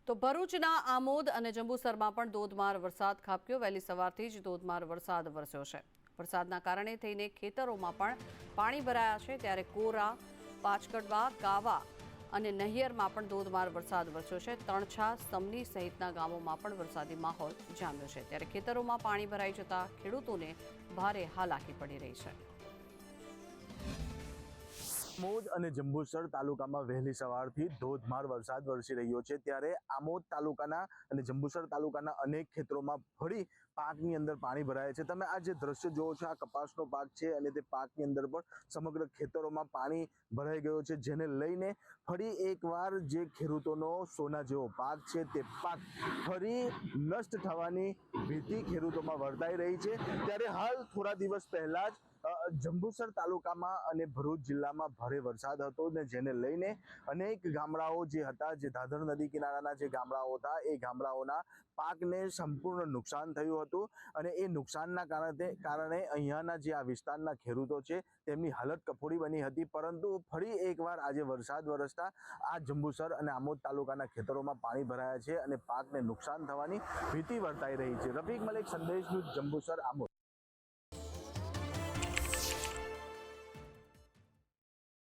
તો ભરૂચના આમોદ અને જંબુસરમાં પણ ધોધમાર વરસાદ ખાબક્યો। વહેલી સવારથી જ ધોધમાર વરસાદ વરસ્યો છે। વરસાદના કારણે થઈને ખેતરોમાં પણ પાણી ભરાયા છે। ત્યારે કોરા, પાચકડવા, કાવા અને નહિયરમાં પણ ધોધમાર વરસાદ વરસ્યો છે। તણછા, સમની સહિતના ગામોમાં પણ વરસાદી માહોલ જામ્યો છે। ત્યારે ખેતરોમાં પાણી ભરાઈ જતા ખેડૂતોને ભારે હાલાકી પડી રહી છે। આમોદ અને જંબુસર તાલુકામાં વહેલી સવારથી ધોધમાર વરસાદ વરસી રહ્યો છે। ત્યારે આમોદ તાલુકાના અને જંબુસર તાલુકાના અનેક ખેતરોમાં ફરી પાકની અંદર પાણી ભરાય છે। તમે આ જે દ્રશ્ય જોવો છો, આ કપાસનો પાક છે અને તે પાકની અંદર પણ સમગ્ર ખેતરોમાં પાણી ભરાઈ ગયો છે, જેને લઈને ફરી એકવાર જે ખેડૂતોનો સોના જેવો પાક છે તે પાક ફરી નષ્ટ થવાની ભીતિ ખેડૂતોમાં વર્તાઈ રહી છે। ત્યારે હાલ થોડા દિવસ પહેલા જ જંબુસર તાલુકામાં અને ભરૂચ જિલ્લામાં ભારે વરસાદ હતો ને જેને લઈને અનેક ગામડાઓ જે હતા, જે દાદર નદી કિનારાના જે ગામડાઓ હતા, એ ગામડાઓના પાકને સંપૂર્ણ નુકસાન થયું હતું અને એ નુકસાનના કારણે અહીંયાના જે આ વિસ્તારના ખેડૂતો છે તેમની હાલત કફોડી બની હતી। પરંતુ ફરી એકવાર આજે વરસાદ વરસતા આ જંબુસર અને આમોદ તાલુકાના ખેતરોમાં પાણી ભરાયા છે અને પાકને નુકસાન થવાની ભીતિ વર્તાઈ રહી છે। રફીક મલિક, સંદેશ ન્યૂઝ, જંબુસર, આમોદ।